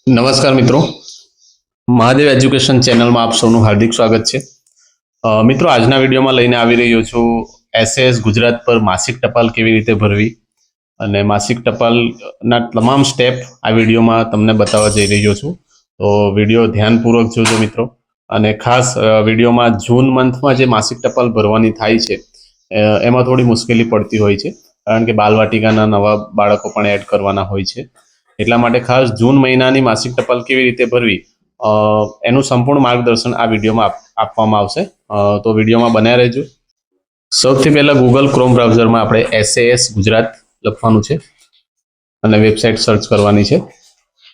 નમસ્કાર મિત્રો, મહાદેવ એજ્યુકેશન ચેનલમાં આપ સૌનું હાર્દિક સ્વાગત છે. મિત્રો, આજના વિડીયોમાં લઈને આવી રહ્યો છું એસએસ ગુજરાત પર માસિક ટપાલ કેવી રીતે ભરવી અને માસિક ટપાલના તમામ સ્ટેપ આ વિડીયોમાં તમને બતાવવા જઈ રહ્યો છું. તો વિડીયો ધ્યાનપૂર્વક જોજો મિત્રો. અને ખાસ વિડીયોમાં જૂન મંથમાં જે માસિક ટપાલ ભરવાની થાય છે એમાં થોડી મુશ્કેલી પડતી હોય છે, કારણ કે બાલવાટિકાના નવા બાળકો પણ એડ કરવાના હોય છે. એટલા માટે ખાસ જૂન મહિનાની માસિક ટપાલ કેવી રીતે ભરવી એનું સંપૂર્ણ માર્ગદર્શન આ વિડીયોમાં આપવામાં આવશે. તો વિડીયોમાં બન્યા રહેજો. સૌથી પહેલા ગૂગલ ક્રોમ બ્રાઉઝરમાં આપણે એસએએસ ગુજરાત લખવાનું છે અને વેબસાઇટ સર્ચ કરવાની છે.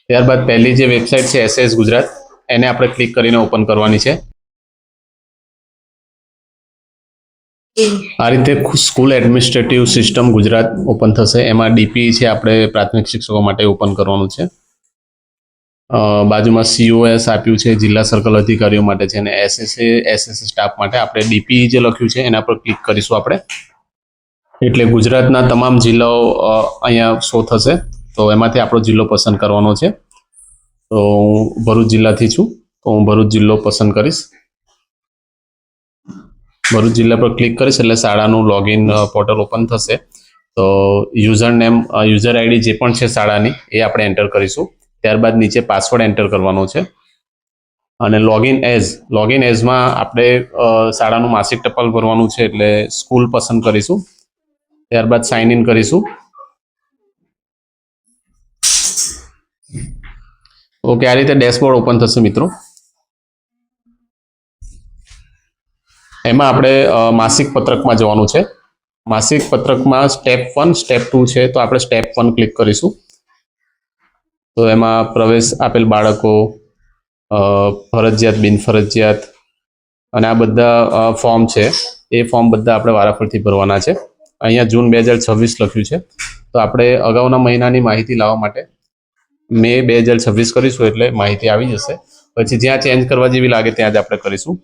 ત્યારબાદ પહેલી જે વેબસાઇટ છે એસએએસ ગુજરાત, એને આપણે ક્લિક કરીને ઓપન કરવાની છે. આ રીતે school administrative system Gujarat open થશે. એમાં ડીપી છે આપણે પ્રાથમિક શિક્ષકો માટે ઓપન કરવાનું છે. બાજુમાં સીઓએસ આપ્યું છે, જિલ્લા સર્કલ અધિકારીઓ માટે છે, અને એસએસ સ્ટાફ માટે આપણે ડીપી જે લખ્યું છે એના પર ક્લિક કરીશું આપણે. એટલે ગુજરાતના તમામ જિલ્લાઓ અહીંયા શો થશે. તો એમાંથી આપણો જિલ્લો પસંદ કરવાનો છે. તો હું ભરૂચ જિલ્લાથી છું, તો હું ભરૂચ જિલ્લો પસંદ કરીશ. ભરૂચ જિલ્લા પર ક્લિક કરીશ એટલે શાળાનું લોગિન પોર્ટલ ઓપન થશે. તો યુઝર નેમ, યુઝર આઈડી જે પણ છે શાળાની એ આપણે એન્ટર કરીશું. ત્યારબાદ નીચે પાસવર્ડ એન્ટર કરવાનો છે અને લોગિન એઝમાં આપણે શાળાનું માસિક ટપાલ ભરવાનું છે એટલે સ્કૂલ પસંદ કરીશું. ત્યારબાદ સાઇન ઇન કરીશું. ઓકે, આ રીતે ડેશબોર્ડ ઓપન થશે મિત્રો. એમાં આપણે માસિક પત્રકમાં જવાનું છે. માસિક પત્રકમાં સ્ટેપ 1, સ્ટેપ 2 છે, તો આપણે સ્ટેપ 1 ક્લિક કરીશું. તો એમાં પ્રવેશ આપેલ બાળકો, ફરજિયાત બિનફરજિયાત અને આ બધા ફોર્મ છે, એ ફોર્મ બધા આપણે વારાફરતી ભરવાના છે. અહીંયા જૂન 2026 લખ્યું છે, તો આપણે અગાઉના મહિનાની માહિતી લાવવા માટે મે 2026 કરીશું એટલે માહિતી આવી જશે. પછી જ્યાં ચેન્જ કરવા જેવી લાગે ત્યાં જ આપણે કરીશું.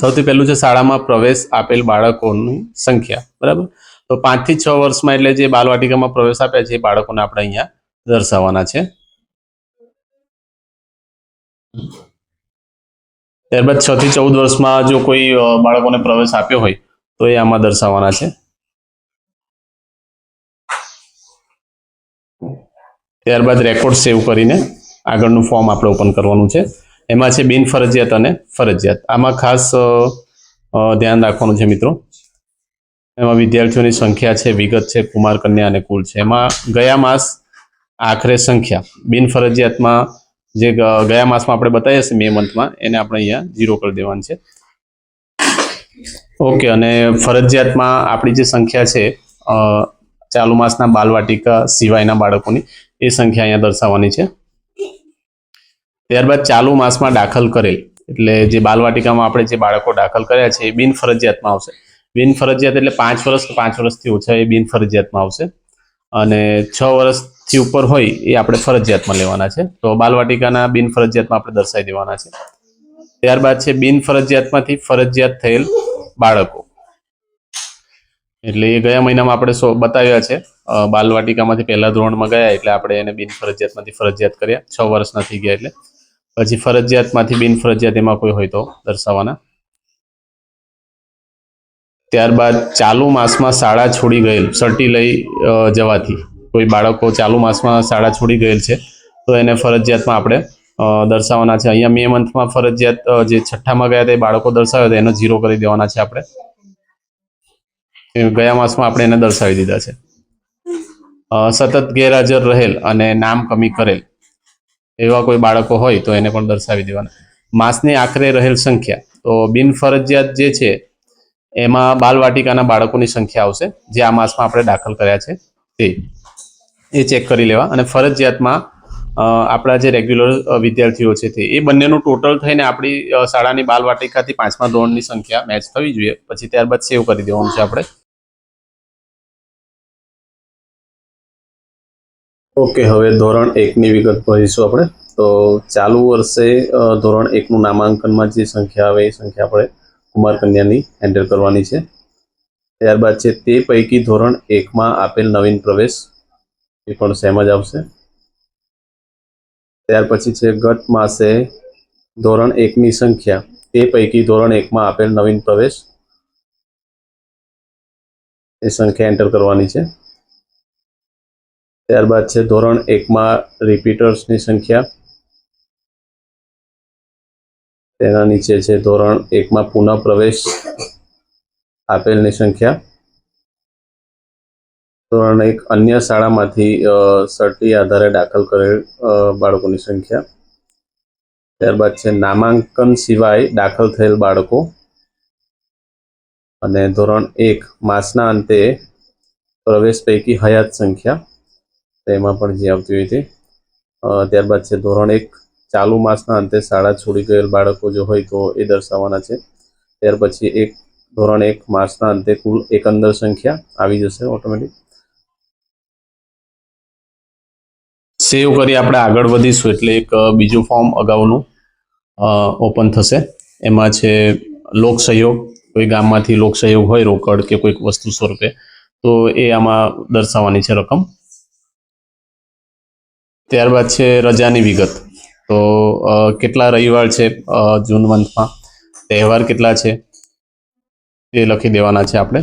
સૌથી પહેલું છે શાળામાં પ્રવેશ આપેલ બાળકોની સંખ્યા, બરાબર. તો 5 થી 6 વર્ષમાં એટલે જે બાલવાટિકામાં પ્રવેશ આપ્યા છે એ બાળકોને આપણે અહીંયા દર્શાવવાના છે. ત્યારબાદ 6 થી 14 વર્ષમાં જો કોઈ બાળકોને પ્રવેશ આપ્યો હોય તો એ આમાં દર્શાવવાના છે. ત્યારબાદ રેકોર્ડ સેવ કરીને આગળનું ફોર્મ આપણે ઓપન કરવાનું છે. એમાં છે બિનફરજિયાત અને ફરજિયાત. આમાં ખાસ ધ્યાન રાખવાનું છે મિત્રો. એમાં વિદ્યાર્થીઓની સંખ્યા છે, વિગત છે, કુમાર કન્યા અને કુલ છે. એમાં ગયા માસ આખરે સંખ્યા, બિનફરજિયાતમાં જે ગયા માસમાં આપણે બતાવી હશે મે મંથમાં, એને આપણે અહીંયા 0 કરી દેવાનું છે. ઓકે, અને ફરજિયાતમાં આપણી જે સંખ્યા છે ચાલુ માસના બાલવાટિકા સિવાયના બાળકોની, એ સંખ્યા અહીંયા દર્શાવવાની છે. ત્યારબાદ ચાલુ માસમાં દાખલ કરેલ, એટલે જે બાલવાટિકામાં આપણે જે બાળકો દાખલ કર્યા છે એ બિનફરજિયાતમાં આવશે. બિનફરજિયાત એટલે 5 વર્ષ કે 5 વર્ષથી ઓછા એ બિનફરજિયાતમાં આવશે, અને 6 વર્ષથી ઉપર હોય એ આપણે ફરજિયાતમાં લેવાના છે. તો બાલવાટિકાના બિનફરજિયાતમાં આપણે દર્શાવી દેવાના છે. ત્યારબાદ છે બિનફરજિયાતમાંથી ફરજિયાત થયેલ બાળકો, એટલે એ ગયા મહિનામાં આપણે બતાવ્યા છે. બાલવાટિકામાંથી પહેલા ધોરણમાં ગયા એટલે આપણે એને બિનફરજિયાતમાંથી ફરજિયાત કર્યા, 6 વર્ષના થઈ ગયા એટલે. પછી ફરજિયાતમાંથી બિનફરજિયાત એમાં કોઈ હોય તો દર્શાવવાના. ત્યારબાદ ચાલુ માસમાં શાળા છોડી ગયેલ, સર્ટી લઈ જવાથી કોઈ બાળકો ચાલુ માસમાં શાળા છોડી ગયેલ છે તો એને ફરજિયાતમાં આપણે દર્શાવવાના છે. અહીંયા મે મંથમાં ફરજિયાત જે છઠ્ઠામાં ગયા તે બાળકો દર્શાવ્યા હતા એનો 0 કરી દેવાના છે આપણે. ગયા માસમાં આપણે એને દર્શાવી દીધા છે. સતત ગેરહાજર રહેલ અને નામ કમી કરેલ એવા કોઈ બાળકો હોય તો એને પણ દર્શાવી દેવાના. માસની આખરે રહેલ સંખ્યા, તો બિનફરજિયાત જે છે એમાં બાલવાટિકાના બાળકોની સંખ્યા આવશે જે આ માસમાં આપણે દાખલ કર્યા છે તે, એ ચેક કરી લેવા. અને ફરજિયાતમાં આપણા જે રેગ્યુલર વિદ્યાર્થીઓ છે તે, એ બંનેનું ટોટલ થઈને આપણી શાળાની બાલવાટિકાથી 5મા ધોરણની સંખ્યા મેચ થવી જોઈએ. પછી ત્યારબાદ સેવ કરી દેવાનું છે આપણે. ઓકે, હવે ધોરણ 1ની વિગત ભરીશું આપણે. તો ચાલુ વર્ષે ધોરણ 1નું નામાંકનમાં જે સંખ્યા આવે એ સંખ્યા આપણે કુમાર કન્યાની એન્ટર કરવાની છે. ત્યારબાદ છે તે પૈકી ધોરણ 1માં આપેલ નવીન પ્રવેશ, એ પણ સેમ જ આવશે. ત્યાર પછી છે ગત માસે ધોરણ 1ની સંખ્યા, તે પૈકી ધોરણ 1માં આપેલ નવીન પ્રવેશ એ સંખ્યા એન્ટર કરવાની છે. ત્યારબાદ છે ધોરણ 1માં રિપીટર્સની સંખ્યા, તેના નીચે છે ધોરણ 1માં પુનઃ પ્રવેશ આપેલની સંખ્યા, ધોરણ 1 અન્ય શાળામાંથી સર્ટી આધારે દાખલ કરેલ બાળકોની સંખ્યા, ત્યારબાદ છે નામાંકન સિવાય દાખલ થયેલ બાળકો, અને ધોરણ 1 માસના અંતે પ્રવેશ પૈકી હયાત સંખ્યા, તેમાં પણ જે આવતી હોય તે. ત્યારબાદ છે ધોરણ 1 ચાલુ માસના અંતે શાળા છોડી ગયેલ બાળકો જો હોય તો એ દર્શાવવાના છે. ત્યાર પછી ધોરણ 1 માસના અંતે કુલ એકંદર સંખ્યા આવી જશે ઓટોમેટિક. સેવ કરી આપણે આગળ વધીશું એટલે એક બીજું ફોર્મ અગાઉનું ઓપન થશે. એમાં છે લોક સહયોગ, કોઈ ગામમાંથી લોક સહયોગ હોય રોકડ કે કોઈક વસ્તુ સ્વરૂપે, તો એ આમાં દર્શાવવાની છે રકમ. ત્યારબાદ છે રજાની વિગત, તો કેટલા રવિવાર છે જૂન મંથમાં, તહેવાર કેટલા છે એ લખી દેવાના છે આપણે.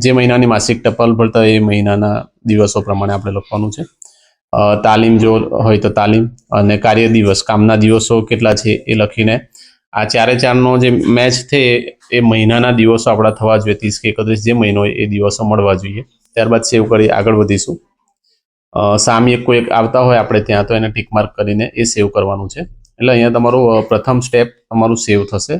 જે મહિનાની માસિક ટપાલ ભરતા એ મહિનાના દિવસો પ્રમાણે આપણે લખવાનું છે. તાલીમ જો હોય તો તાલીમ, અને કાર્ય દિવસ કામના દિવસો કેટલા છે એ લખીને આ 4/4નો જે મેચ છે એ મહિનાના દિવસો આપણા થવા જોઈએ, 30 કે 31 જે મહિનો હોય એ દિવસો મળવા જોઈએ. ત્યારબાદ સેવ કરી આગળ વધીશું. સામી કોઈ આવતા હોય આપણે ત્યાં તો એને ટીક માર્ક કરીને એ સેવ કરવાનું છે. એટલે અહીંયા તમારું પ્રથમ સ્ટેપ તમારું સેવ થશે.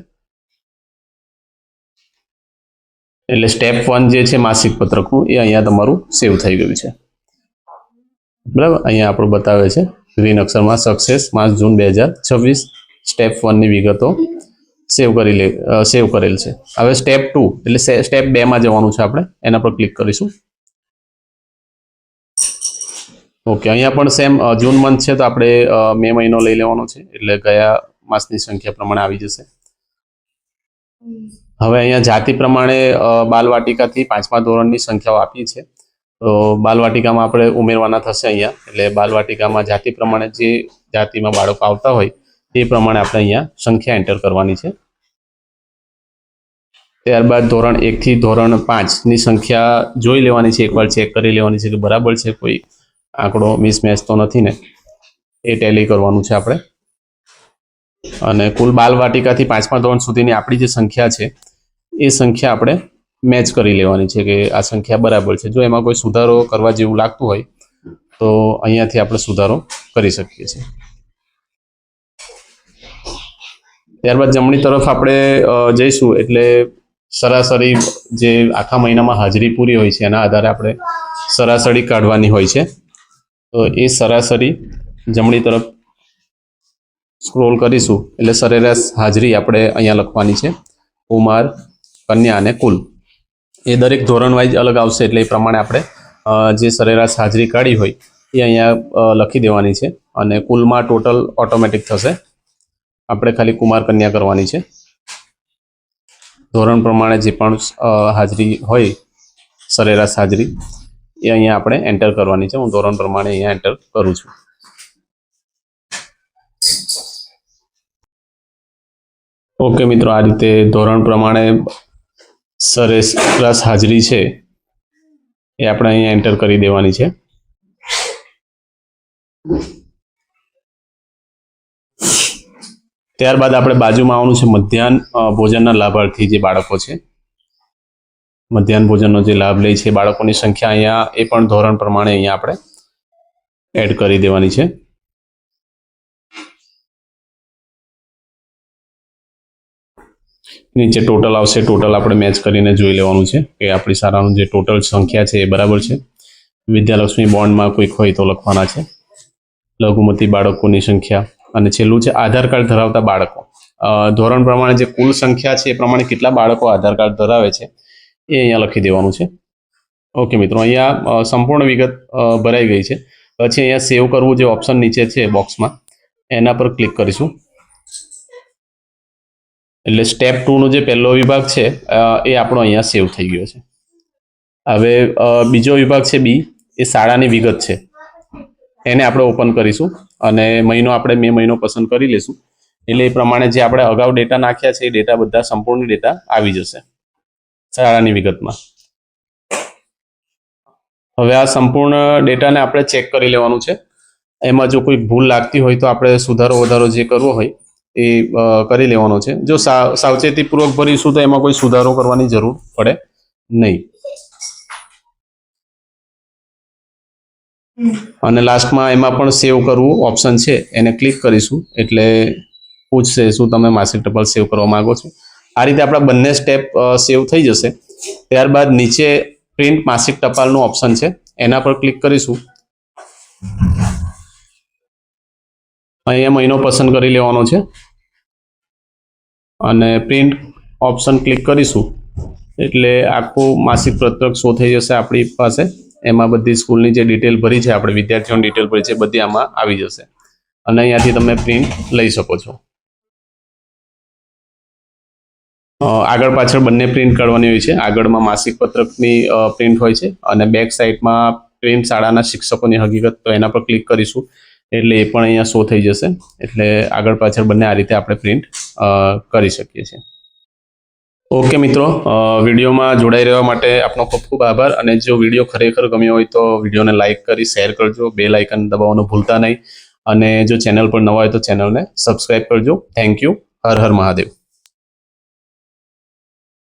એટલે સ્ટેપ 1 જે છે માસિક પત્રકનું એ અહીંયા તમારું સેવ થઈ ગયું છે. બરાબર, અહીંયા આપણું બતાવે છે ગ્રીન અક્ષરમાં સક્સેસ માસ જૂન 2026, સ્ટેપ 1ની વિગતો સેવ કરેલ છે. હવે સ્ટેપ 2 એટલે સ્ટેપ 2માં જવાનું છે આપણે, એના પર ક્લિક કરીશું. ઓકે, અહીંયા પણ સેમ જૂન મંથ છે તો આપણે મે મહિનો લઈ લેવાનો છે, એટલે ગયા માસની સંખ્યા પ્રમાણે આવી જશે. હવે અહીંયા જાતિ પ્રમાણે બાલવાટિકાથી 5મા ધોરણની સંખ્યાઓ આપી છે, તો બાલવાટિકામાં આપણે ઉમેરવાના થશે અહીંયા. એટલે બાલવાટિકામાં જાતિ પ્રમાણે જે જાતિમાં બાળકો આવતા હોય તે પ્રમાણે આપણે અહીંયા સંખ્યા એન્ટર કરવાની છે. ત્યારબાદ ધોરણ 1 થી ધોરણ 5ની સંખ્યા જોઈ લેવાની છે, એકવાર ચેક કરી લેવાની છે કે બરાબર છે, કોઈ આંકડો મિસમેચ તો નથી ને, એ ટેલી કરવાનું છે આપણે. અને કુલ બાલવાટિકાથી 5મા ધોરણ સુધીની આપણી જે સંખ્યા છે એ સંખ્યા આપણે મેચ કરી લેવાની છે કે આ સંખ્યા બરાબર છે. જો એમાં કોઈ સુધારો કરવા જેવું લાગતું હોય તો અહીંયાથી આપણે સુધારો કરી શકીએ છીએ. ત્યારબાદ જમણી તરફ આપણે જઈશું એટલે સરાસરી જે આખા મહિનામાં હાજરી પૂરી હોય છે એના આધારે આપણે સરાસરી કાઢવાની હોય છે. તો એ સરાસરી જમણી તરફ સ્ક્રોલ કરીશું એટલે સરેરાશ હાજરી આપણે અહીંયા લખવાની છે, કુમાર, કન્યા અને કુલ. એ દરેક ધોરણ વાઇઝ અલગ આવશે, એટલે એ પ્રમાણે આપણે જે સરેરાશ હાજરી કાઢી હોય એ અહીંયા લખી દેવાની છે. અને કુલમાં ટોટલ ઓટોમેટિક થશે, આપણે ખાલી કુમાર કન્યા કરવાની છે. ધોરણ પ્રમાણે જે પણ હાજરી હોય સરેરાશ હાજરી એ અહીંયા આપણે એન્ટર કરવાની છે. હું ધોરણ પ્રમાણે અહીંયા એન્ટર કરું છું. ઓકે મિત્રો, આ રીતે ધોરણ પ્રમાણે સરેરાશ હાજરી છે એ આપણે અહીંયા એન્ટર કરી દેવાની છે. ત્યારબાદ આપણે બાજુમાં આવવાનું છે મધ્યાહન ભોજનના લાભાર્થી જે બાળકો છે, મધ્યાહન ભોજનનો જે લાભ લે છે બાળકોની સંખ્યા અહીંયા એ પણ ધોરણ પ્રમાણે અહીંયા આપણે એડ કરી દેવાની છે. નીચે ટોટલ આવશે, ટોટલ આપણે મેચ કરીને જોઈ લેવાનું છે કે આપણી શાળાનું જે ટોટલ સંખ્યા છે એ બરાબર છે. વિદ્યાલક્ષ્મી બોન્ડમાં કોઈક હોય તો લખવાના છે. લઘુમતી બાળકોની સંખ્યા, અને છેલ્લું છે આધાર કાર્ડ ધરાવતા બાળકો. ધોરણ પ્રમાણે જે કુલ સંખ્યા છે એ પ્રમાણે કેટલા બાળકો આધાર કાર્ડ ધરાવે છે એ અહીંયા લખી દેવાનું છે. ઓકે મિત્રો, અહીંયા સંપૂર્ણ વિગત ભરાઈ ગઈ છે. પછી અહીંયા સેવ કરવું જે ઓપ્શન નીચે છે બોક્સમાં એના પર ક્લિક કરીશું. એટલે સ્ટેપ 2નો જે પહેલો વિભાગ છે એ આપણો અહીંયા સેવ થઈ ગયો છે. હવે બીજો વિભાગ છે બી, એ શાળાની વિગત છે. એને આપણે ઓપન કરીશું અને મહિનો આપણે મે મહિનો પસંદ કરી લઈશું. એટલે એ પ્રમાણે જે આપણે અગાઉ ડેટા નાખ્યા છે એ ડેટા બધા સંપૂર્ણ ડેટા આવી જશે શાળાની વિગતમાં. હવે આ સંપૂર્ણ ડેટાને આપણે ચેક કરી લેવાનું છે. એમાં જો કોઈ ભૂલ લાગતી હોય તો આપણે સુધારો વધારો જે કરવો હોય એ કરી લેવાનો છે. જો સાવચેતીપૂર્વક ભરીશું તો એમાં કોઈ સુધારો કરવાની જરૂર પડે નહીં. અને લાસ્ટમાં એમાં પણ સેવ કરવું ઓપ્શન છે, એને ક્લિક કરીશું એટલે પૂછશે શું તમે માસિક ટપાલ સેવ કરવા માંગો છો. આ રીતે આપણા બંને સ્ટેપ સેવ થઈ જશે. ત્યારબાદ નીચે પ્રિન્ટ માસિક ટપાલનું ઓપ્શન છે, એના પર ક્લિક કરીશું. અહીંયા મહિનો પસંદ કરી લેવાનો છે અને પ્રિન્ટ ઓપ્શન ક્લિક કરીશું એટલે આખું માસિક પત્રક શો થઈ જશે આપણી પાસે. એમાં બધી સ્કૂલની જે ડિટેલ ભરી છે, આપણે વિદ્યાર્થીઓની ડિટેલ ભરી છે, બધી આમાં આવી જશે અને અહીંયાથી તમે પ્રિન્ટ લઈ શકો છો. આગળ પાછળ બંને પ્રિન્ટ કાઢવાની હોય છે. આગળમાં માસિક પત્રકની પ્રિન્ટ હોય છે અને બેક સાઈડમાં પ્રિન્ટ શાળાના શિક્ષકોની હકીકત, તો એના પર ક્લિક કરીશું એટલે એ પણ અહીંયા શો થઈ જશે. એટલે આગળ પાછળ બંને આ રીતે આપણે પ્રિન્ટ કરી શકીએ છીએ. ઓકે મિત્રો, વિડીયોમાં જોડાઈ રહેવા માટે આપનો ખૂબ ખૂબ આભાર. અને જો વિડીયો ખરેખર ગમ્યો હોય તો વિડીયોને લાઇક કરી શેર કરજો, બેલ આઇકન દબાવવાનું ભૂલતા નહીં. અને જો ચેનલ પર નવા હોય તો ચેનલને સબસ્ક્રાઇબ કરજો. Thank you. હર હર મહાદેવ.